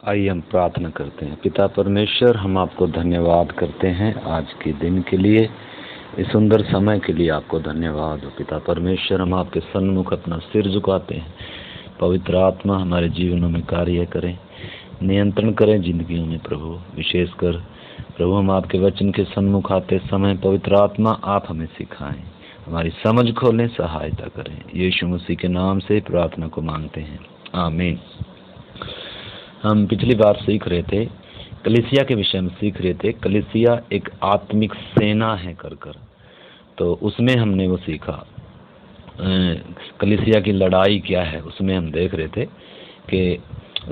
आइए हम प्रार्थना करते हैं। पिता परमेश्वर, हम आपको धन्यवाद करते हैं आज के दिन के लिए, इस सुंदर समय के लिए आपको धन्यवाद हो। पिता परमेश्वर, हम आपके सन्मुख अपना सिर झुकाते हैं। पवित्र आत्मा हमारे जीवनों में कार्य करें, नियंत्रण करें जिंदगियों में प्रभु। विशेषकर प्रभु, हम आपके वचन के सन्मुख आते समय पवित्र आत्मा आप हमें सिखाएं, हमारी समझ खोलें, सहायता करें। यीशु मसीह के नाम से प्रार्थना को मांगते हैं, आमीन। हम पिछली बार सीख रहे थे, कलीसिया के विषय में सीख रहे थे। कलीसिया एक आत्मिक सेना है कर तो उसमें हमने वो सीखा। कलीसिया की लड़ाई क्या है, उसमें हम देख रहे थे कि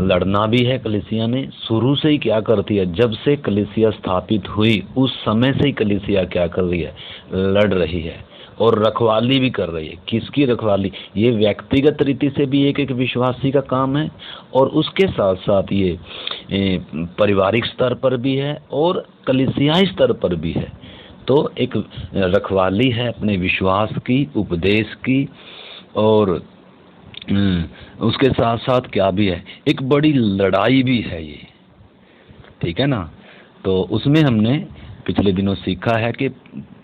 लड़ना भी है। कलीसिया ने शुरू से ही क्या करती है, जब से कलीसिया स्थापित हुई उस समय से ही कलीसिया क्या कर रही है, लड़ रही है और रखवाली भी कर रही है। किसकी रखवाली? ये व्यक्तिगत रीति से भी एक एक विश्वासी का काम है, और उसके साथ साथ ये पारिवारिक स्तर पर भी है और कलीसियाई स्तर पर भी है। तो एक रखवाली है अपने विश्वास की, उपदेश की, और उसके साथ साथ क्या भी है, एक बड़ी लड़ाई भी है ये, ठीक है ना। तो उसमें हमने पिछले दिनों सीखा है कि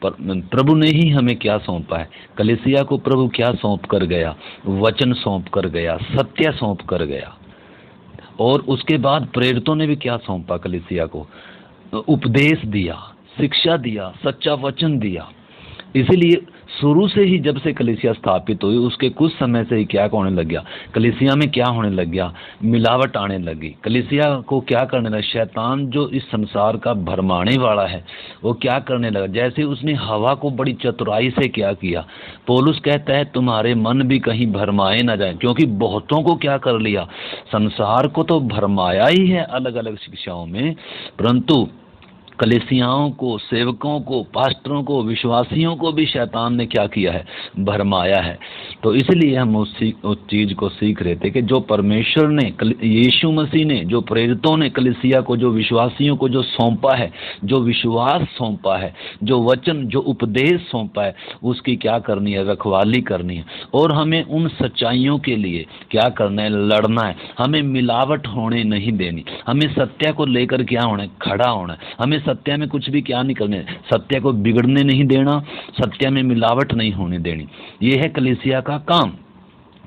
प्रभु ने ही हमें क्या सौंपा है। कलीसिया को प्रभु क्या सौंप कर गया? वचन सौंप कर गया, सत्य सौंप कर गया। और उसके बाद प्रेरितों ने भी क्या सौंपा कलीसिया को? उपदेश दिया, शिक्षा दिया, सच्चा वचन दिया। इसीलिए शुरू से ही जब से कलीसिया स्थापित हुई उसके कुछ समय से ही क्या होने लग गया, कलीसिया में क्या होने लग गया, मिलावट आने लगी। कलीसिया को क्या करने लगा, शैतान जो इस संसार का भरमाने वाला है वो क्या करने लगा, जैसे उसने हवा को बड़ी चतुराई से क्या किया। पौलुस कहता है तुम्हारे मन भी कहीं भरमाए ना जाए, क्योंकि बहुतों को क्या कर लिया, संसार को तो भरमाया ही है अलग अलग शिक्षाओं में, परंतु कलीसियाओं को, सेवकों को, पास्टरों को, विश्वासियों को भी शैतान ने क्या किया है, भरमाया है। तो इसलिए हम उस चीज़ को सीख रहे थे कि जो परमेश्वर ने, यीशु मसीह ने, जो प्रेरितों ने कलीसिया को, जो विश्वासियों को जो सौंपा है, जो विश्वास सौंपा है, जो वचन, जो उपदेश सौंपा है, उसकी क्या करनी है, रखवाली करनी है। और हमें उन सच्चाइयों के लिए क्या करना है, लड़ना है। हमें मिलावट होने नहीं देनी, हमें सत्य को लेकर क्या होना है, खड़ा होना है। हमें सत्य में कुछ भी क्या नहीं करने, सत्य को बिगड़ने नहीं देना, सत्य में मिलावट नहीं होने देनी। ये है कलीसिया का काम।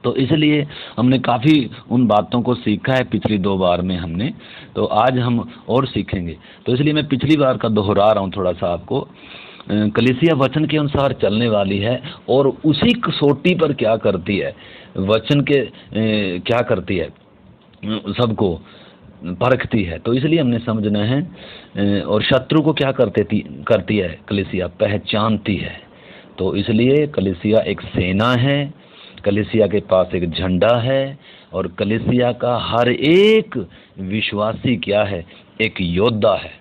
तो इसलिए हमने काफ़ी उन बातों को सीखा है पिछली दो बार में हमने, तो आज हम और सीखेंगे। तो इसलिए मैं पिछली बार का दोहरा रहा हूँ थोड़ा सा आपको। कलीसिया वचन के अनुसार चलने वाली है और उसी कसौटी पर क्या करती है, वचन के क्या करती है, सबको परखती है। तो इसलिए हमने समझना है। और शत्रु को क्या करती है कलीसिया, पहचानती है। तो इसलिए कलीसिया एक सेना है, कलीसिया के पास एक झंडा है, और कलीसिया का हर एक विश्वासी क्या है, एक योद्धा है।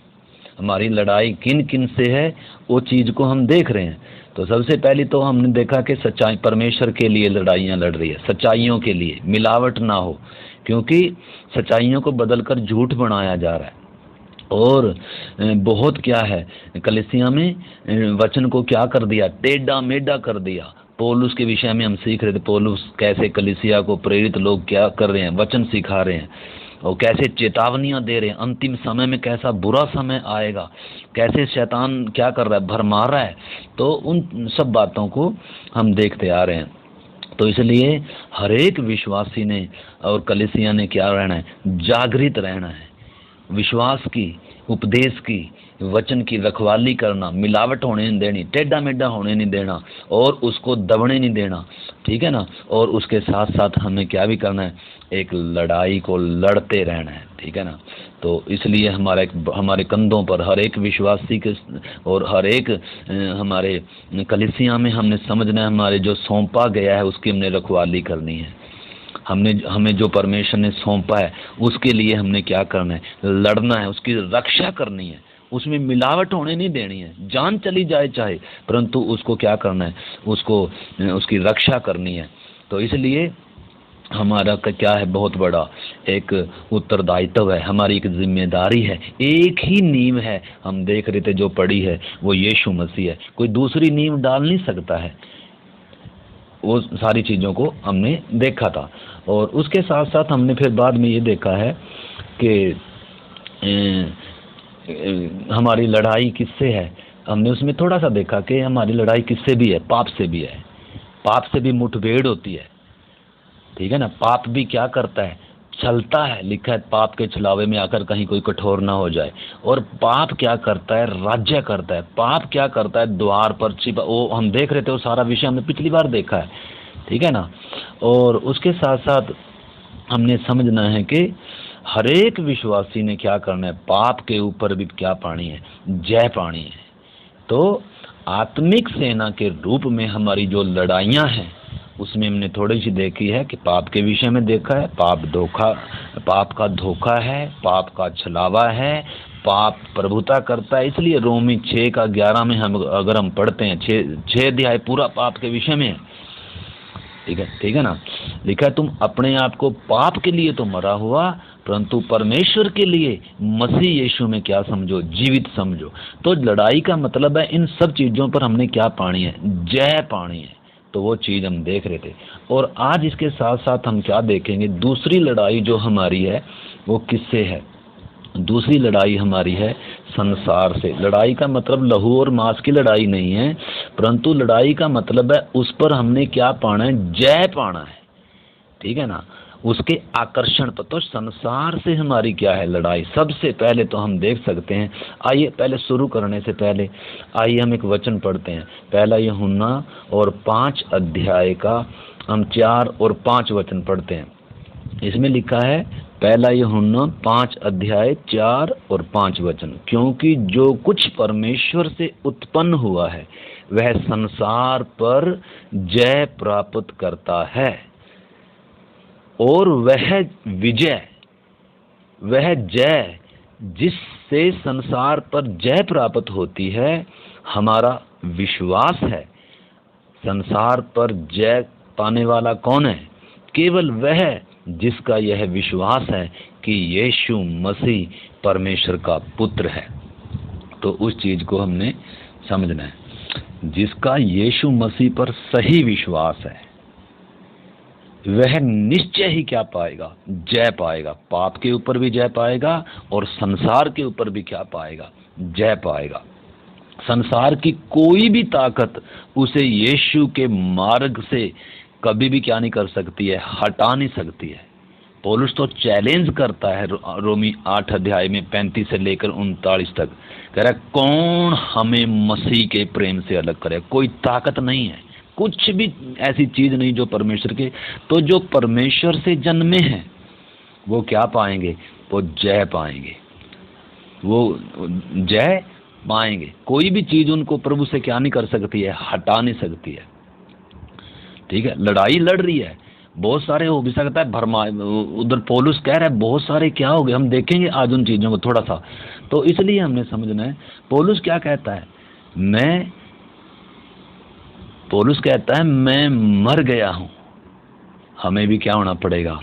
हमारी लड़ाई किन किन से है वो चीज़ को हम देख रहे हैं। तो सबसे पहले तो हमने देखा कि सच्चाई, परमेश्वर के लिए लड़ाइयाँ लड़ रही है, सच्चाइयों के लिए, मिलावट ना हो, क्योंकि सच्चाइयों को बदलकर झूठ बनाया जा रहा है। और बहुत क्या है, कलीसिया में वचन को क्या कर दिया, टेढ़ा मेढ़ा कर दिया। पौलुस के विषय में हम सीख रहे थे, पौलुस कैसे कलीसिया को, प्रेरित लोग क्या कर रहे हैं, वचन सिखा रहे हैं, और कैसे चेतावनियां दे रहे हैं, अंतिम समय में कैसा बुरा समय आएगा, कैसे शैतान क्या कर रहा है, भरमा रहा है। तो उन सब बातों को हम देखते आ रहे हैं। तो इसलिए हर एक विश्वासी ने और कलीसिया ने क्या रहना है, जागृत रहना है, विश्वास की, उपदेश की, वचन की रखवाली करना, मिलावट होने नहीं देनी, टेढ़ा मेढ़ा होने नहीं देना, और उसको दबने नहीं देना, ठीक है ना। और उसके साथ साथ हमें क्या भी करना है, एक लड़ाई को लड़ते रहना है, ठीक है ना। तो इसलिए हमारे कंधों पर हर एक विश्वासी के और हर एक हमारे कलीसिया में हमने समझना है, हमारे जो सौंपा गया है उसकी हमने रखवाली करनी है। हमें जो परमेश्वर ने सौंपा है उसके लिए हमने क्या करना है, लड़ना है, उसकी रक्षा करनी है, उसमें मिलावट होने नहीं देनी है। जान चली जाए चाहे, परंतु उसको क्या करना है, उसको उसकी रक्षा करनी है। तो इसलिए हमारा क्या है, बहुत बड़ा एक उत्तरदायित्व है, हमारी एक जिम्मेदारी है। एक ही नींव है, हम देख रहे थे जो पड़ी है वो यीशु मसीह है, कोई दूसरी नींव डाल नहीं सकता है। वो सारी चीज़ों को हमने देखा था। और उसके साथ साथ हमने फिर बाद में ये देखा है कि हमारी लड़ाई किससे है, हमने उसमें थोड़ा सा देखा कि हमारी लड़ाई किससे भी है, पाप से भी है। पाप से भी मुठभेड़ होती है, ठीक है ना। पाप भी क्या करता है, छलता है, लिखा है पाप के छलावे में आकर कहीं कोई कठोर ना हो जाए। और पाप क्या करता है, राज्य करता है। पाप क्या करता है, द्वार पर छिपा, वो हम देख रहे थे, वो सारा विषय हमने पिछली बार देखा है, ठीक है ना। और उसके साथ साथ हमने समझना है कि हर एक विश्वासी ने क्या करना है, पाप के ऊपर भी क्या पानी है, जय पानी है। तो आत्मिक सेना के रूप में हमारी जो लड़ाइयाँ हैं उसमें हमने थोड़ी सी देखी है कि पाप के विषय में देखा है, पाप का धोखा है, पाप का छलावा है, पाप प्रभुता करता है। इसलिए रोमी 6:11 में हम अगर हम पढ़ते हैं, 6 अध्याय पूरा पाप के विषय में है, ठीक है ना। लिखा है तुम अपने आप को पाप के लिए तो मरा हुआ, परंतु परमेश्वर के लिए मसीह यीशु में क्या समझो, जीवित समझो। तो लड़ाई का मतलब है इन सब चीज़ों पर हमने क्या पानी है, जय पानी है। तो वो चीज़ हम देख रहे थे। और आज इसके साथ साथ हम क्या देखेंगे, दूसरी लड़ाई जो हमारी है वो किससे है। दूसरी लड़ाई हमारी है संसार से। लड़ाई का मतलब लहू और मांस की लड़ाई नहीं है, परंतु लड़ाई का मतलब है उस पर हमने क्या पाना है, जय पाना है, ठीक है ना, उसके आकर्षण पर। तो संसार से हमारी क्या है लड़ाई। सबसे पहले तो हम देख सकते हैं, आइए पहले शुरू करने से पहले आइए हम एक वचन पढ़ते हैं। पहला यूहन्ना और 5 अध्याय का हम 4 और 5 वचन पढ़ते हैं। इसमें लिखा है, पहला यूहन्ना 5 अध्याय 4 और 5 वचन, क्योंकि जो कुछ परमेश्वर से उत्पन्न हुआ है वह संसार पर जय प्राप्त करता है, और वह जय जिससे संसार पर जय प्राप्त होती है हमारा विश्वास है। संसार पर जय पाने वाला कौन है, केवल वह जिसका यह विश्वास है कि यीशु मसीह परमेश्वर का पुत्र है। तो उस चीज को हमने समझना है, जिसका यीशु मसीह पर सही विश्वास है वह निश्चय ही क्या पाएगा, जय पाएगा। पाप के ऊपर भी जय पाएगा और संसार के ऊपर भी क्या पाएगा, जय पाएगा। संसार की कोई भी ताकत उसे यीशु के मार्ग से कभी भी क्या नहीं कर सकती है, हटा नहीं सकती है। पौलुस तो चैलेंज करता है रोमी 8 अध्याय में 35 से लेकर 39 तक, कह रहा है कौन हमें मसीह के प्रेम से अलग करे। कोई ताकत नहीं है, कुछ भी ऐसी चीज नहीं जो परमेश्वर के। तो जो परमेश्वर से जन्मे हैं वो क्या पाएंगे, वो जय पाएंगे, वो जय पाएंगे। कोई भी चीज उनको प्रभु से क्या नहीं कर सकती है, हटा नहीं सकती है, ठीक है। लड़ाई लड़ रही है, बहुत सारे हो भी सकता है भरमा, उधर पौलुस कह रहा है बहुत सारे क्या हो गए, हम देखेंगे आज उन चीजों को थोड़ा सा। तो इसलिए हमने समझना है पौलुस क्या कहता है, पौलुस कहता है मैं मर गया हूं। हमें भी क्या होना पड़ेगा,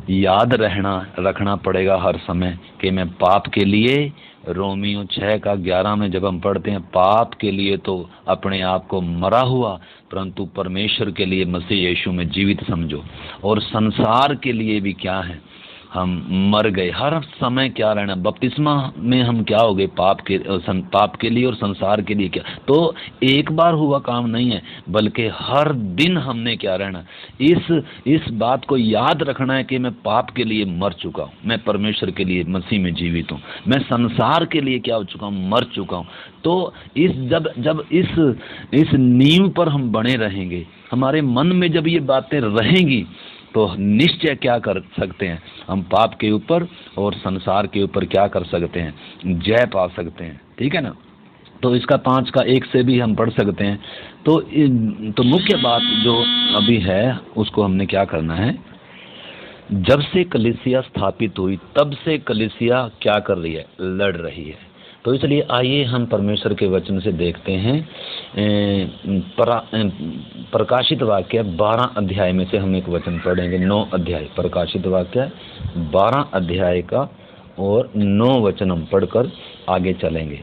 याद रखना पड़ेगा हर समय कि मैं पाप के लिए, रोमियो 6:11 में जब हम पढ़ते हैं पाप के लिए तो अपने आप को मरा हुआ, परंतु परमेश्वर के लिए मसीह यीशु में जीवित समझो। और संसार के लिए भी क्या है, हम मर गए। हर समय क्या रहना, बपतिस्मा में हम क्या हो गए, पाप के लिए और संसार के लिए। क्या तो एक बार हुआ काम नहीं है, बल्कि हर दिन हमने क्या रहना, इस बात को याद रखना है कि मैं पाप के लिए मर चुका हूँ, मैं परमेश्वर के लिए मसीह में जीवित हूँ, मैं संसार के लिए क्या हो चुका हूँ, मर चुका हूँ। तो जब इस नींव पर हम बने रहेंगे, हमारे मन में जब ये बातें रहेंगी, तो निश्चय क्या कर सकते हैं, हम पाप के ऊपर और संसार के ऊपर क्या कर सकते हैं, जय पा सकते हैं, ठीक है ना। तो इसका 5 का 1 से भी हम पढ़ सकते हैं। तो मुख्य बात जो अभी है उसको हमने क्या करना है, जब से कलीसिया स्थापित हुई तब से कलीसिया क्या कर रही है, लड़ रही है। तो इसलिए आइए हम परमेश्वर के वचन से देखते हैं। प्रकाशित वाक्य 12 अध्याय में से हम एक वचन पढ़ेंगे, 9 अध्याय, प्रकाशित वाक्य 12 अध्याय का और 9 वचन हम पढ़कर आगे चलेंगे।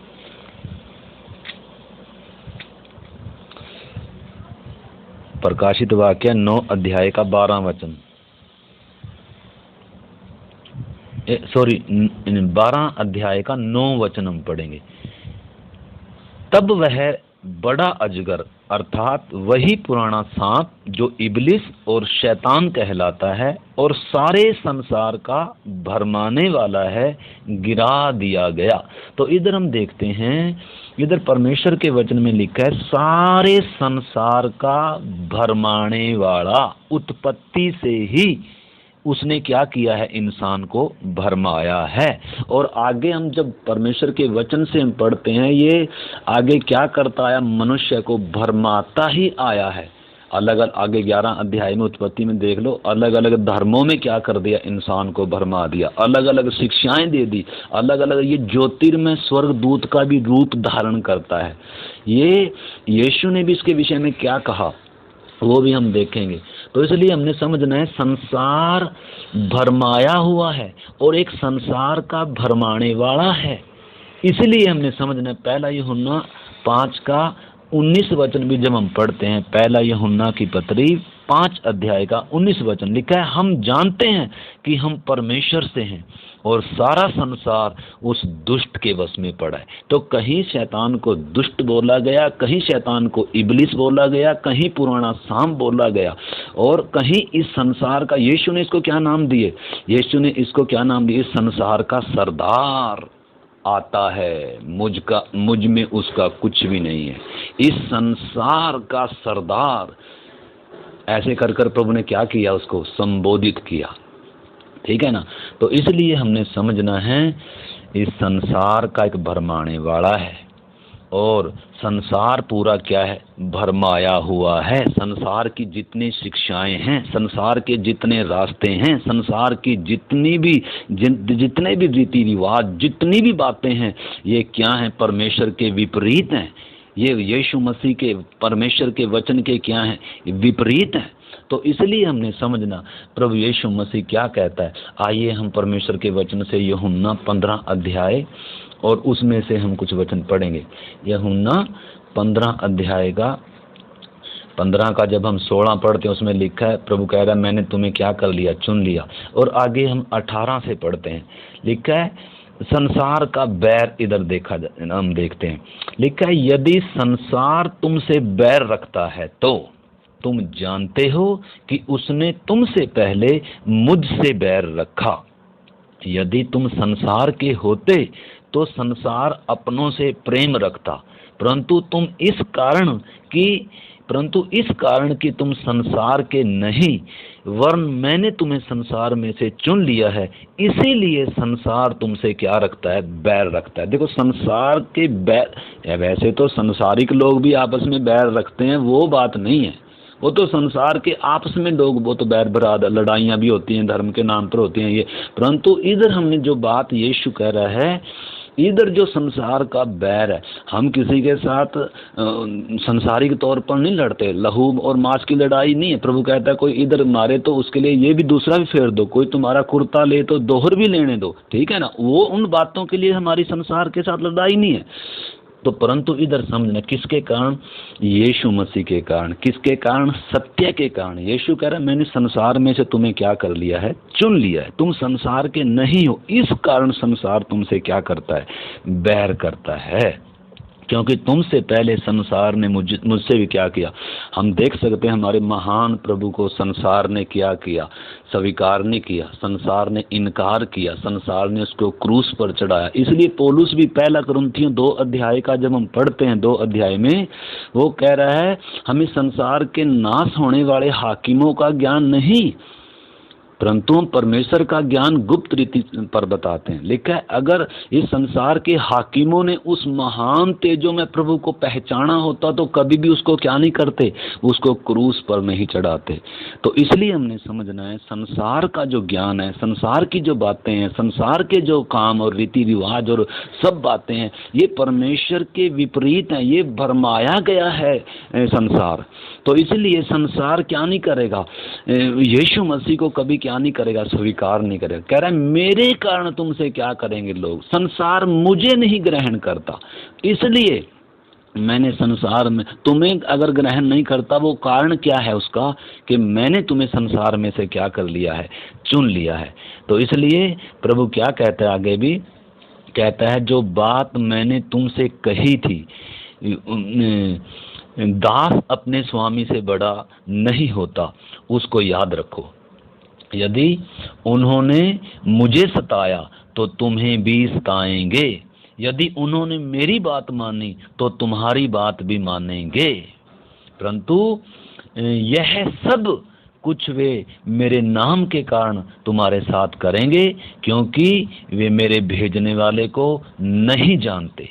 प्रकाशित वाक्य 9 अध्याय का 12 वचन। सॉरी 12 अध्याय का 9 वचन हम पढ़ेंगे। तब वह बड़ा अजगर अर्थात वही पुराना सांप जो इब्लिस और शैतान कहलाता है और सारे संसार का भरमाने वाला है, गिरा दिया गया। तो इधर हम देखते हैं, इधर परमेश्वर के वचन में लिखा है सारे संसार का भरमाने वाला, उत्पत्ति से ही उसने क्या किया है, इंसान को भरमाया है। और आगे हम जब परमेश्वर के वचन से हम पढ़ते हैं, ये आगे क्या करता आया, मनुष्य को भरमाता ही आया है। अलग अलग आगे 11 अध्याय में उत्पत्ति में देख लो, अलग अलग धर्मों में क्या कर दिया, इंसान को भरमा दिया, अलग अलग शिक्षाएं दे दी, अलग अलग। ये ज्योतिर्मय स्वर्ग दूत का भी रूप धारण करता है। ये यीशु ने भी इसके विषय में क्या कहा वो भी हम देखेंगे। तो इसलिए हमने समझना है संसार भरमाया हुआ है और एक संसार का भरमाने वाला है। इसलिए हमने समझना है पहला यूहन्ना 5 का 19 वचन भी जब हम पढ़ते हैं, पहला यूहन्ना की पत्री 5 अध्याय का 19 वचन लिखा है, हम जानते हैं कि हम परमेश्वर से हैं और सारा संसार उस दुष्ट के वश में पड़ा है। तो कहीं शैतान को दुष्ट बोला गया, कहीं शैतान को इब्लिस बोला गया, कहीं पुराना सांप बोला गया, और कहीं इस संसार का, यीशु ने इसको क्या नाम दिए, यीशु ने इसको क्या नाम दिए, संसार का सरदार आता है, मुझ में उसका कुछ भी नहीं है। इस संसार का सरदार, ऐसे कर कर प्रभु ने क्या किया, उसको संबोधित किया। ठीक है ना। तो इसलिए हमने समझना है इस संसार का एक भरमाने वाला है और संसार पूरा क्या है, भरमाया हुआ है। संसार की जितनी शिक्षाएं हैं, संसार के जितने रास्ते हैं, संसार की जितने भी रीति रिवाज, जितनी भी बातें हैं, ये क्या हैं, परमेश्वर के विपरीत हैं। ये यीशु मसीह के, परमेश्वर के वचन के क्या हैं, विपरीत हैं। तो इसलिए हमने समझना प्रभु यीशु मसीह क्या कहता है। आइए हम परमेश्वर के वचन से यूहन्ना 15 अध्याय और उसमें से हम कुछ वचन पढ़ेंगे। यूहन्ना 15 अध्याय का 15 का जब हम 16 पढ़ते हैं, उसमें लिखा है, प्रभु कह रहा है मैंने तुम्हें क्या कर लिया, चुन लिया। और आगे हम 18 से पढ़ते हैं, लिखा है संसार का बैर, इधर हम देखते हैं, लिखा है यदि संसार तुमसे बैर रखता है तो तुम जानते हो कि उसने तुमसे पहले मुझसे बैर रखा। यदि तुम संसार के होते तो संसार अपनों से प्रेम रखता, परंतु इस कारण कि तुम संसार के नहीं, वरन मैंने तुम्हें संसार में से चुन लिया है, इसीलिए संसार तुमसे क्या रखता है, बैर रखता है। देखो संसार के बैर, वैसे तो संसारिक लोग भी आपस में बैर रखते हैं, वो बात नहीं है। वो तो संसार के आपस में लोग, वो तो बैर बराद, लड़ाइयाँ भी होती हैं, धर्म के नाम पर होती हैं ये। परंतु इधर हमने जो बात यीशु कह रहा है, इधर जो संसार का बैर है, हम किसी के साथ संसारिक तौर पर नहीं लड़ते, लहू और मांस की लड़ाई नहीं है। प्रभु कहता है कोई इधर मारे तो उसके लिए ये भी दूसरा भी फेर दो, कोई तुम्हारा कुर्ता ले तो दोहर भी लेने दो, ठीक है ना। वो उन बातों के लिए हमारी संसार के साथ लड़ाई नहीं है। तो परंतु इधर समझना किसके कारण, यीशु मसीह के कारण। किसके कारण, सत्य के कारण। यीशु कह रहा है मैंने संसार में से तुम्हें क्या कर लिया है, चुन लिया है, तुम संसार के नहीं हो, इस कारण संसार तुमसे क्या करता है, बैर करता है, क्योंकि तुमसे पहले संसार ने मुझसे भी क्या किया। हम देख सकते हैं हमारे महान प्रभु को संसार ने क्या किया, स्वीकार नहीं किया, संसार ने इनकार किया, संसार ने उसको क्रूस पर चढ़ाया। इसलिए पौलुस भी पहला कुरिन्थियों 2 अध्याय का जब हम पढ़ते हैं, 2 अध्याय में वो कह रहा है हमें संसार के नाश होने वाले हाकिमों का ज्ञान नहीं, परंतु हम परमेश्वर का ज्ञान गुप्त रीति पर बताते हैं। लिखा है अगर इस संसार के हाकिमों ने उस महान तेजो में प्रभु को पहचाना होता तो कभी भी उसको क्या नहीं करते, उसको क्रूस पर नहीं चढ़ाते। तो इसलिए हमने समझना है संसार का जो ज्ञान है, संसार की जो बातें हैं, संसार के जो काम और रीति रिवाज और सब बातें हैं, ये परमेश्वर के विपरीत हैं, ये भरमाया गया है संसार। तो इसलिए संसार क्या नहीं करेगा, यीशु मसीह को कभी क्या नहीं करेगा, स्वीकार नहीं करेगा। कह रहा है मेरे कारण तुमसे क्या करेंगे लोग, संसार मुझे नहीं ग्रहण करता। इसलिए मैंने संसार में तुम्हें अगर ग्रहण नहीं करता, वो कारण क्या है उसका, कि मैंने तुम्हें संसार में से क्या कर लिया है, चुन लिया है। तो इसलिए प्रभु क्या कहता है आगे भी, कहता है जो बात मैंने तुमसे कही थी, दास अपने स्वामी से बड़ा नहीं होता, उसको याद रखो। यदि उन्होंने मुझे सताया तो तुम्हें भी सताएंगे, यदि उन्होंने मेरी बात मानी तो तुम्हारी बात भी मानेंगे। परंतु यह सब कुछ वे मेरे नाम के कारण तुम्हारे साथ करेंगे, क्योंकि वे मेरे भेजने वाले को नहीं जानते,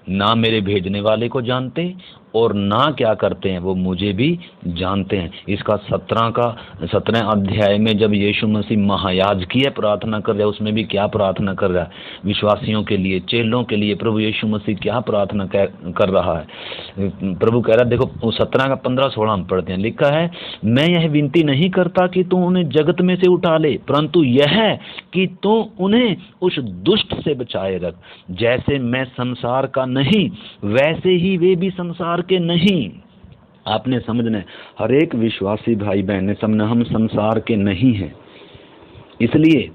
ना मेरे भेजने वाले को जानते, और ना क्या करते हैं, वो मुझे भी जानते हैं। इसका 17 अध्याय में जब यीशु मसीह महायाजकीय प्रार्थना कर रहा है, उसमें भी क्या प्रार्थना कर रहा है, विश्वासियों के लिए, चेलों के लिए प्रभु यीशु मसीह क्या प्रार्थना कर रहा है। प्रभु कह रहा है, देखो 17 का 15-16 हम पढ़ते हैं, लिखा है, मैं यह विनती नहीं करता कि तू उन्हें जगत में से उठा ले, परंतु यह कि तू उन्हें उस दुष्ट से बचाए रख। जैसे मैं संसार का नहीं, वैसे ही वे भी संसार के नहीं। आपने समझना है, हर एक विश्वासी भाई बहन ने समझना, हम संसार के नहीं हैं। इसलिए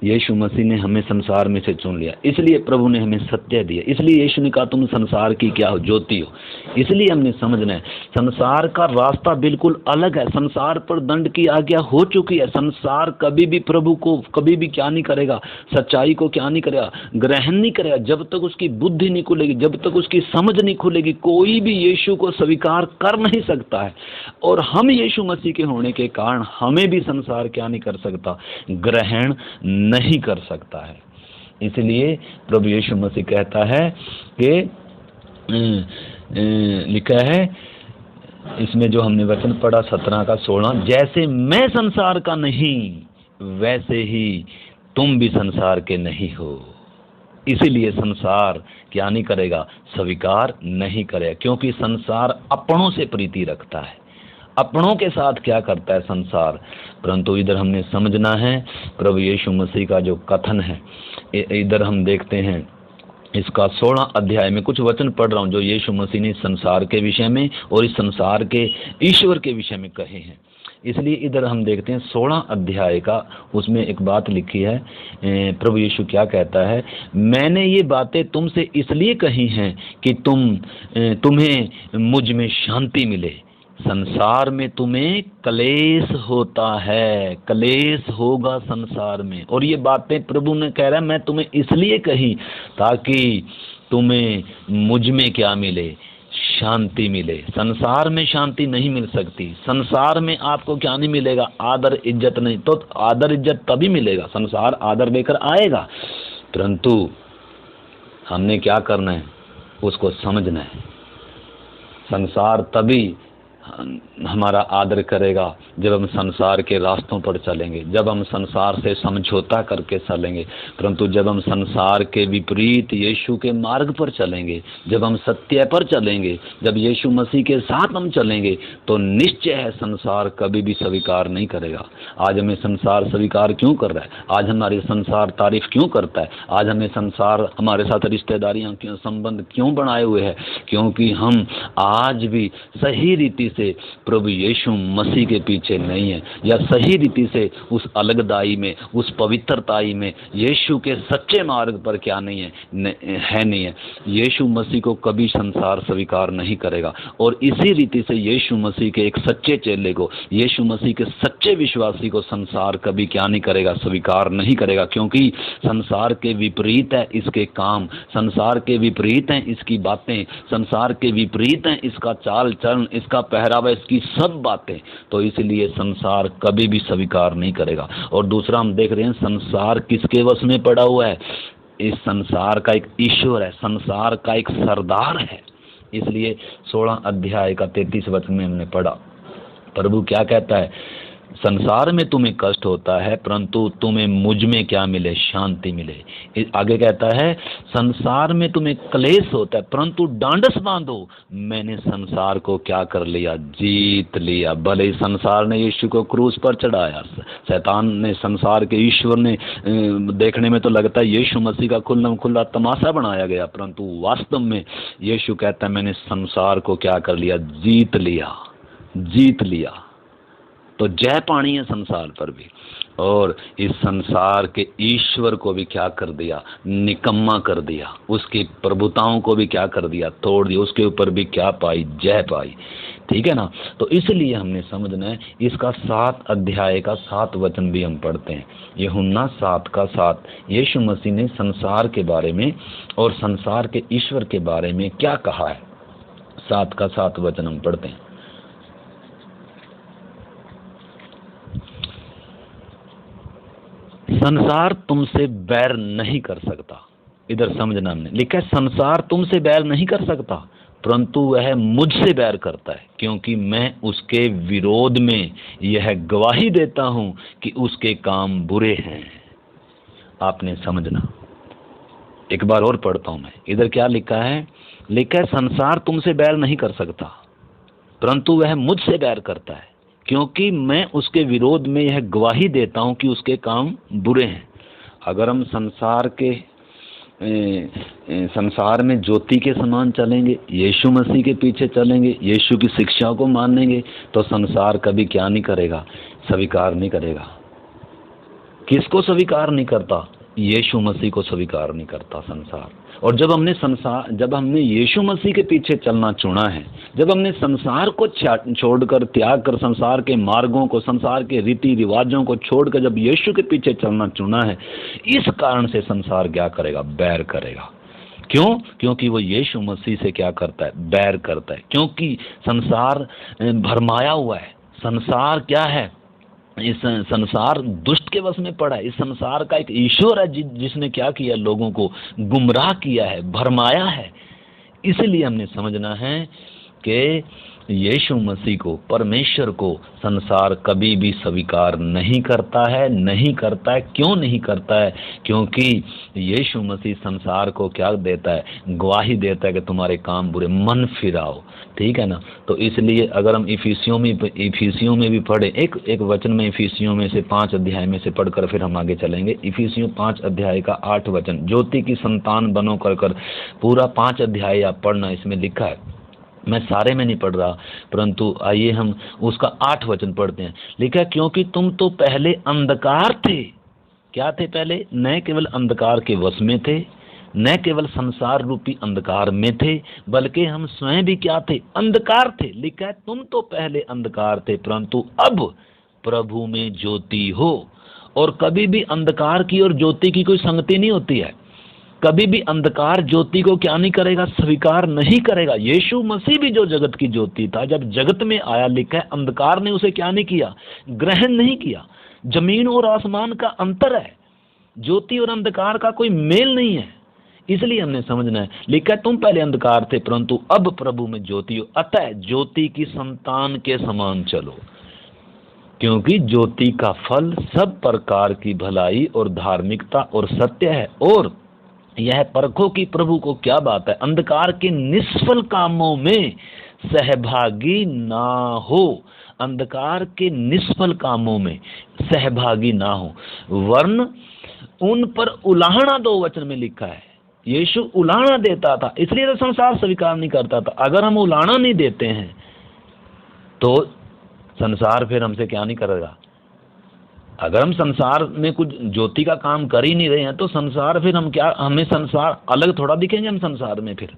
यीशु मसीह ने हमें संसार में से चुन लिया, इसलिए प्रभु ने हमें सत्य दिया, इसलिए यीशु ने कहा तुम संसार की क्या हो, ज्योति हो। इसलिए हमने समझना है, संसार का रास्ता बिल्कुल अलग है, संसार पर दंड की आज्ञा हो चुकी है। संसार कभी भी प्रभु को कभी भी क्या नहीं करेगा, सच्चाई को क्या नहीं करेगा, ग्रहण नहीं करेगा। जब तक उसकी बुद्धि नहीं खुलेगी, जब तक उसकी समझ नहीं खुलेगी, कोई भी यीशु को स्वीकार कर नहीं सकता है। और हम यीशु मसीह के होने के कारण हमें भी संसार क्या नहीं कर सकता, ग्रहण नहीं कर सकता है। इसलिए प्रभु यीशु मसीह कहता है कि लिखा है इसमें जो हमने वचन पढ़ा 17 का 16, जैसे मैं संसार का नहीं, वैसे ही तुम भी संसार के नहीं हो। इसीलिए संसार क्या नहीं करेगा, स्वीकार नहीं करेगा, क्योंकि संसार अपनों से प्रीति रखता है। अपनों के साथ क्या करता है संसार। परंतु इधर हमने समझना है प्रभु यीशु मसीह का जो कथन है, इधर हम देखते हैं इसका 16 अध्याय में कुछ वचन पढ़ रहा हूँ जो यीशु मसीह ने संसार के विषय में और इस संसार के ईश्वर के विषय में कहे हैं। इसलिए इधर हम देखते हैं 16 अध्याय का, उसमें एक बात लिखी है, प्रभु यीशु क्या कहता है, मैंने ये बातें तुमसे इसलिए कही हैं कि तुम्हें मुझ में शांति मिले। संसार में तुम्हें क्लेश होता है, क्लेश होगा संसार में। और ये बातें प्रभु ने कह रहा है मैं तुम्हें इसलिए कही ताकि तुम्हें मुझ में क्या मिले, शांति मिले। संसार में शांति नहीं मिल सकती, संसार में आपको क्या नहीं मिलेगा, आदर इज्जत नहीं। तो आदर इज्जत तभी मिलेगा, संसार आदर लेकर आएगा, परंतु हमने क्या करना है, उसको समझना है। संसार तभी हमारा आदर करेगा जब हम संसार के रास्तों पर चलेंगे, जब हम संसार से समझौता करके चलेंगे। परंतु जब हम संसार के विपरीत यीशु के मार्ग पर चलेंगे, जब हम सत्य पर चलेंगे, जब यीशु मसीह के साथ हम चलेंगे, तो निश्चय है संसार कभी भी स्वीकार नहीं करेगा। आज हमें संसार स्वीकार क्यों कर रहा है, आज हमारी संसार तारीफ क्यों करता है, आज हमें संसार हमारे साथ रिश्तेदारियां क्यों, संबंध क्यों बनाए हुए है, क्योंकि हम आज भी सही रीति से प्रभु यीशु मसीह के पीछे नहीं है, या सही रीति से उस अलगदाई में, उस पवित्रताई में, यीशु के सच्चे मार्ग पर क्या नहीं है, नहीं है। यीशु मसीह को कभी संसार स्वीकार नहीं करेगा। और इसी रीति से यीशु मसीह के एक सच्चे चेले को, यीशु मसीह के सच्चे विश्वासी को संसार कभी क्या नहीं करेगा, स्वीकार नहीं करेगा, क्योंकि संसार के विपरीत है इसके काम, संसार के विपरीत हैं इसकी बातें, संसार के विपरीत हैं इसका चाल चलन, इसका पहरावा, इसकी सब बातें। तो इसलिए संसार कभी भी स्वीकार नहीं करेगा। और दूसरा हम देख रहे हैं संसार किसके वश में पड़ा हुआ है, इस संसार का एक ईश्वर है, संसार का एक सरदार है। इसलिए 16 अध्याय का 33 वचन में हमने पढ़ा, प्रभु क्या कहता है, संसार में तुम्हें कष्ट होता है, परंतु तुम्हें मुझ में क्या मिले? शांति मिले। आगे कहता है संसार में तुम्हें क्लेश होता है, परंतु डांडस बांधो, मैंने संसार को क्या कर लिया? जीत लिया। भले ही संसार ने यीशु को क्रूस पर चढ़ाया, शैतान ने, संसार के ईश्वर ने, देखने में तो लगता है यीशु मसीह का खुल्लम खुल्ला तमाशा बनाया गया, परंतु वास्तव में यीशु कहता है मैंने संसार को क्या कर लिया? जीत लिया, जीत लिया। तो जय पानी है संसार पर भी, और इस संसार के ईश्वर को भी क्या कर दिया? निकम्मा कर दिया। उसकी प्रभुताओं को भी क्या कर दिया? तोड़ दिया। उसके ऊपर भी क्या पाई? जय पाई। ठीक है ना? तो इसलिए हमने समझना है, इसका 7 अध्याय का 7 वचन भी हम पढ़ते हैं। यूहन्ना 7 का 7, यीशु मसीह ने संसार के बारे में और संसार के ईश्वर के बारे में क्या कहा है। 7 का 7 वचन हम पढ़ते हैं। संसार तुमसे बैर नहीं कर सकता। इधर समझना, हमने लिखा है संसार तुमसे बैर नहीं कर सकता, परंतु वह मुझसे बैर करता है, क्योंकि मैं उसके विरोध में यह गवाही देता हूं कि उसके काम बुरे हैं। आपने समझना, एक बार और पढ़ता हूं मैं। इधर क्या लिखा है? लिखा है संसार तुमसे बैर नहीं कर सकता, परंतु वह मुझसे बैर करता है, क्योंकि मैं उसके विरोध में यह गवाही देता हूं कि उसके काम बुरे हैं। अगर हम संसार में ज्योति के समान चलेंगे, यीशु मसीह के पीछे चलेंगे, यीशु की शिक्षा को मानेंगे, तो संसार कभी क्या नहीं करेगा? स्वीकार नहीं करेगा। किसको स्वीकार नहीं करता? यीशु मसीह को स्वीकार नहीं करता संसार। और जब हमने यीशु मसीह के पीछे चलना चुना है, जब हमने संसार को छोड़कर, त्याग कर, संसार के मार्गों को, संसार के रीति रिवाजों को छोड़कर जब यीशु के पीछे चलना चुना है, इस कारण से संसार क्या करेगा? बैर करेगा। क्यों? क्योंकि वो यीशु मसीह से क्या करता है? बैर करता है। क्योंकि संसार भरमाया हुआ है। संसार क्या है? इस संसार दुष्ट के वश में पड़ा है। इस संसार का एक ईश्वर है जिसने क्या किया? लोगों को गुमराह किया है, भरमाया है। इसलिए हमने समझना है कि यीशु मसीह को, परमेश्वर को संसार कभी भी स्वीकार नहीं करता है, नहीं करता है। क्यों नहीं करता है? क्योंकि यीशु मसीह संसार को क्या देता है? गवाही देता है कि तुम्हारे काम बुरे, मन फिराओ। ठीक है ना? तो इसलिए अगर हम इफिसियों में भी पढ़े, एक वचन में, इफिसियों में से 5 अध्याय में से पढ़कर फिर हम आगे चलेंगे। इफिसियों 5 अध्याय का 8 वचन, ज्योति की संतान बनो कर पूरा 5 अध्याय आप पढ़ना। इसमें लिखा है, मैं सारे में नहीं पढ़ रहा, परंतु आइए हम उसका 8 वचन पढ़ते हैं। लिखा है क्योंकि तुम तो पहले अंधकार थे। क्या थे पहले? न केवल अंधकार के वश में थे, न केवल संसार रूपी अंधकार में थे, बल्कि हम स्वयं भी क्या थे? अंधकार थे। लिखा है तुम तो पहले अंधकार थे, परंतु अब प्रभु में ज्योति हो। और कभी भी अंधकार की और ज्योति की कोई संगति नहीं होती है। कभी भी अंधकार ज्योति को क्या नहीं करेगा? स्वीकार नहीं करेगा। यीशु मसीह भी जो जगत की ज्योति था, जब जगत में आया, लिखा है अंधकार ने उसे क्या नहीं किया? ग्रहण नहीं किया। जमीन और आसमान का अंतर है, ज्योति और अंधकार का कोई मेल नहीं है। इसलिए हमने समझना है, लिखा है तुम पहले अंधकार थे, परंतु अब प्रभु में ज्योति हो, अतः ज्योति की संतान के समान चलो। क्योंकि ज्योति का फल सब प्रकार की भलाई और धार्मिकता और सत्य है, और यह परखो कि प्रभु को क्या बात है। अंधकार के निष्फल कामों में सहभागी ना हो। अंधकार के निष्फल कामों में सहभागी ना हो, वरन उन पर उलाहना दो। वचन में लिखा है यीशु उलाहना देता था, इसलिए तो संसार स्वीकार नहीं करता था। अगर हम उलाहना नहीं देते हैं तो संसार फिर हमसे क्या नहीं करेगा? अगर हम संसार में कुछ ज्योति का काम कर ही नहीं रहे हैं तो संसार फिर हमें संसार अलग थोड़ा दिखेंगे हम संसार में फिर।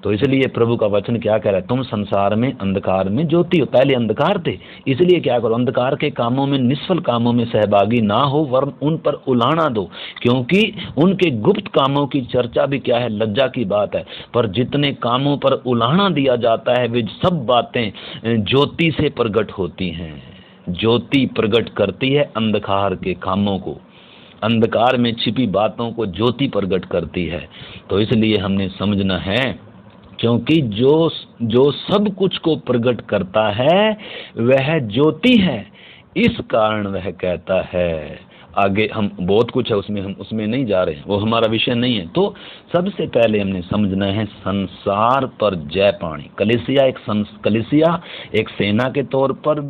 तो इसलिए प्रभु का वचन क्या कह रहा है? तुम संसार में अंधकार में ज्योति हो। पहले अंधकार थे, इसलिए क्या करो? अंधकार के कामों में, निष्फल कामों में सहभागी ना हो, वरन उन पर उलाहना दो, क्योंकि उनके गुप्त कामों की चर्चा भी क्या है? लज्जा की बात है। पर जितने कामों पर उलाहना दिया जाता है, वे सब बातें ज्योति से प्रकट होती हैं। ज्योति प्रकट करती है अंधकार के कामों को, अंधकार में छिपी बातों को ज्योति प्रकट करती है। तो इसलिए हमने समझना है, क्योंकि जो सब कुछ को प्रकट करता है वह ज्योति है, इस कारण वह कहता है, आगे हम बहुत कुछ है उसमें, हम उसमें नहीं जा रहे हैं, वो हमारा विषय नहीं है। तो सबसे पहले हमने समझना है संसार पर जय पानी। कलीसिया एक सेना के तौर पर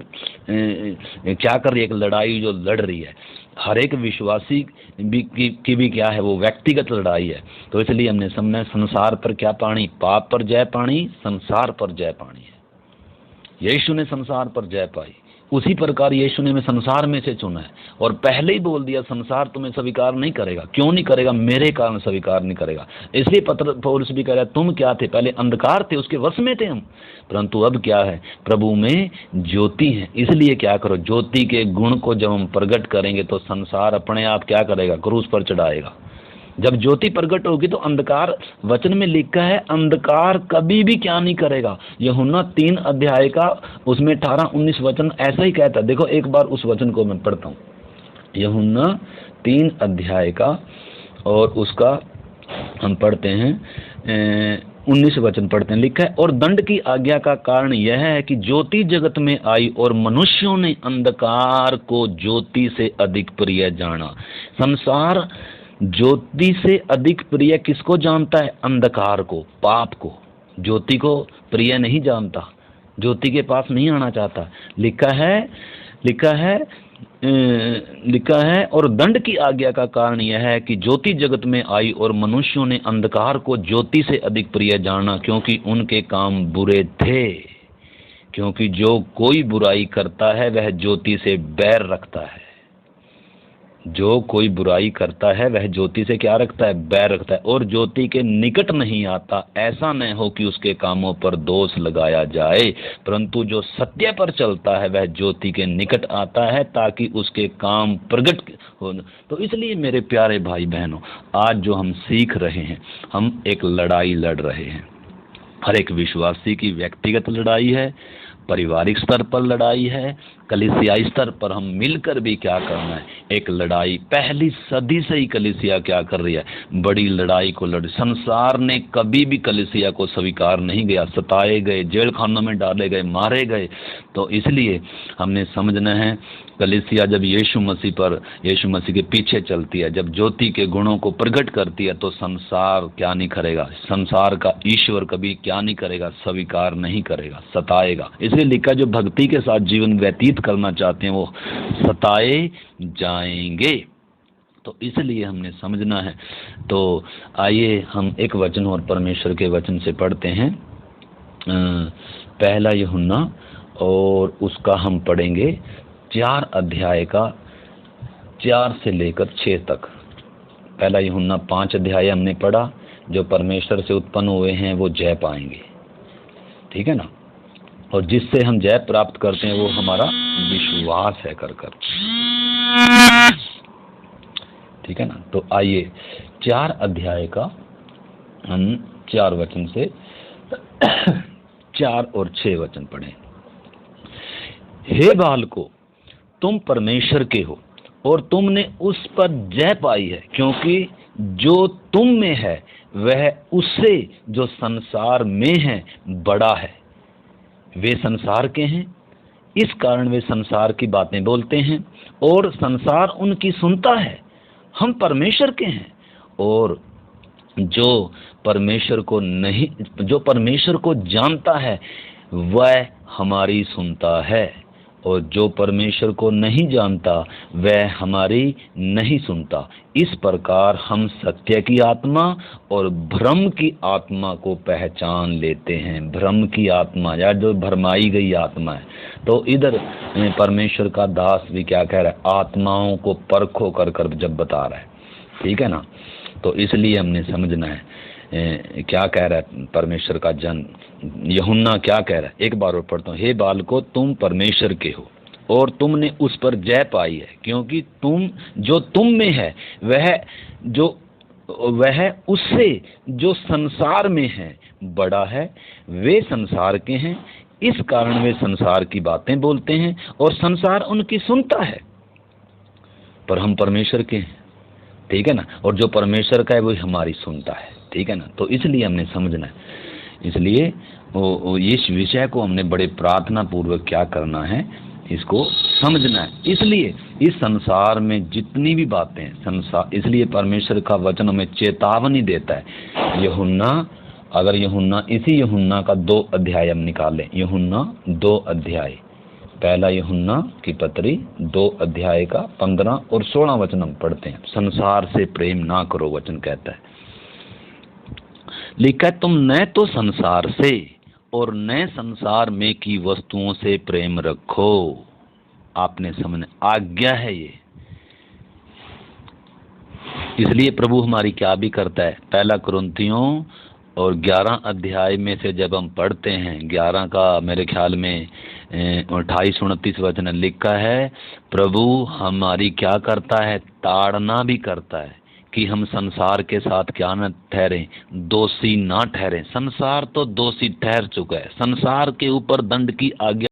क्या कर रही है, एक लड़ाई जो लड़ रही है। हर एक विश्वासी की भी क्या है, वो व्यक्तिगत लड़ाई है। तो इसलिए हमने समझना है संसार पर क्या पानी, पाप पर जय पानी, संसार पर जय पानी है। यीशु ने संसार पर जय पाई, उसी प्रकार यीशु ने हमें संसार में से चुना है। और पहले ही बोल दिया संसार तुम्हें स्वीकार नहीं करेगा। क्यों नहीं करेगा? मेरे कारण स्वीकार नहीं करेगा। इसलिए पौलुस भी कह रहा है, तुम क्या थे, पहले अंधकार थे, उसके वश में थे हम, परंतु अब क्या है, प्रभु में ज्योति है। इसलिए क्या करो, ज्योति के गुण को जब हम प्रकट करेंगे तो संसार अपने आप क्या करेगा, क्रूस पर चढ़ाएगा। जब ज्योति प्रकट होगी तो अंधकार, वचन में लिखा है अंधकार कभी भी क्या नहीं करेगा। यूहन्ना 3 अध्याय का उसमें 18-19 वचन ऐसा ही कहता है। देखो एक बार उस वचन को मैं पढ़ता हूँ, यूहन्ना 3 अध्याय का, और उसका हम पढ़ते हैं 19 वचन पढ़ते हैं। लिखा है, और दंड की आज्ञा का कारण यह है कि ज्योति जगत में आई और मनुष्यों ने अंधकार को ज्योति से अधिक प्रिय जाना। संसार ज्योति से अधिक प्रिय किसको जानता है? अंधकार को, पाप को। ज्योति को प्रिय नहीं जानता, ज्योति के पास नहीं आना चाहता। लिखा है और दंड की आज्ञा का कारण यह है कि ज्योति जगत में आई और मनुष्यों ने अंधकार को ज्योति से अधिक प्रिय जाना, क्योंकि उनके काम बुरे थे। क्योंकि जो कोई बुराई करता है वह ज्योति से बैर रखता है। जो कोई बुराई करता है वह ज्योति से क्या रखता है? बैर रखता है, और ज्योति के निकट नहीं आता, ऐसा न हो कि उसके कामों पर दोष लगाया जाए। परंतु जो सत्य पर चलता है वह ज्योति के निकट आता है, ताकि उसके काम प्रकट हो। तो इसलिए मेरे प्यारे भाई बहनों, आज जो हम सीख रहे हैं, हम एक लड़ाई लड़ रहे हैं। हर एक विश्वासी की व्यक्तिगत लड़ाई है, पारिवारिक स्तर पर लड़ाई है, कलीसियाई स्तर पर हम मिलकर भी क्या करना है, एक लड़ाई। पहली सदी से ही कलीसिया क्या कर रही है, बड़ी लड़ाई को लड़। संसार ने कभी भी कलीसिया को स्वीकार नहीं किया, सताए गए, जेल खानों में डाले गए, मारे गए। तो इसलिए हमने समझना है, कलीसिया जब यीशु मसीह के पीछे चलती है, जब ज्योति के गुणों को प्रकट करती है, तो संसार क्या नहीं करेगा, संसार का ईश्वर कभी क्या नहीं करेगा, स्वीकार नहीं करेगा, सताएगा। इसलिए लिखा, जो भक्ति के साथ जीवन व्यतीत करना चाहते हैं वो सताए जाएंगे। तो इसलिए हमने समझना है। तो आइए हम एक वचन और परमेश्वर के वचन से पढ़ते हैं, पहला यूहन्ना, और उसका हम पढ़ेंगे 4 अध्याय का 4 से लेकर 6 तक। पहला यूहन्ना 5 अध्याय हमने पढ़ा, जो परमेश्वर से उत्पन्न हुए हैं वो जय पाएंगे, ठीक है ना। और जिससे हम जय प्राप्त करते हैं वो हमारा विश्वास है कर, ठीक है ना। तो आइए 4 अध्याय का हम 4 वचन से 4 और 6 वचन पढ़ें। हे बालको, तुम परमेश्वर के हो और तुमने उस पर जय पाई है, क्योंकि जो तुम में है वह उससे जो संसार में है बड़ा है। वे संसार के हैं, इस कारण वे संसार की बातें बोलते हैं और संसार उनकी सुनता है। हम परमेश्वर के हैं, और जो परमेश्वर को जानता है वह हमारी सुनता है, और जो परमेश्वर को नहीं जानता वह हमारी नहीं सुनता। इस प्रकार हम सत्य की आत्मा और भ्रम की आत्मा को पहचान लेते हैं। भ्रम की आत्मा, या जो भरमाई गई आत्मा है। तो इधर परमेश्वर का दास भी क्या कह रहा है, आत्माओं को परखो कर जब बता रहा है, ठीक है ना। तो इसलिए हमने समझना है क्या कह रहा है परमेश्वर का जन। यूहन्ना क्या कह रहा है, एक बार और पढ़ता हूँ। हे बालको, तुम परमेश्वर के हो और तुमने उस पर जय पाई है, क्योंकि जो तुम में है वह उससे जो संसार में है बड़ा है। वे संसार के हैं, इस कारण वे संसार की बातें बोलते हैं और संसार उनकी सुनता है। पर हम परमेश्वर के हैं, ठीक है ना। और जो परमेश्वर का है वो हमारी सुनता है, ठीक है ना। तो इसलिए हमने समझना है। इसलिए इस विषय को हमने बड़े प्रार्थना पूर्वक क्या करना है, इसको समझना है। इसलिए इस संसार में जितनी भी बातें हैं संसार, इसलिए परमेश्वर का वचन हमें चेतावनी देता है। यूहन्ना, अगर यूहन्ना, इसी यूहन्ना का 2 अध्याय हम निकालें, यूहन्ना 2 अध्याय, पहला यूहन्ना की पत्री 2 अध्याय का 15 और 16 वचन हम पढ़ते हैं। संसार से प्रेम ना करो, वचन कहता है, लिखा है, तुम न तो संसार से और न संसार में की वस्तुओं से प्रेम रखो। आपने समझना, आज्ञा है ये। इसलिए प्रभु हमारी क्या भी करता है, पहला कुरिन्थियों और 11 अध्याय में से जब हम पढ़ते हैं, 11 का मेरे ख्याल में 28-29 वचन लिखा है, प्रभु हमारी क्या करता है, ताड़ना भी करता है कि हम संसार के साथ क्या न ठहरें, दोषी ना ठहरें। संसार तो दोषी ठहर चुका है, संसार के ऊपर दंड की आज्ञा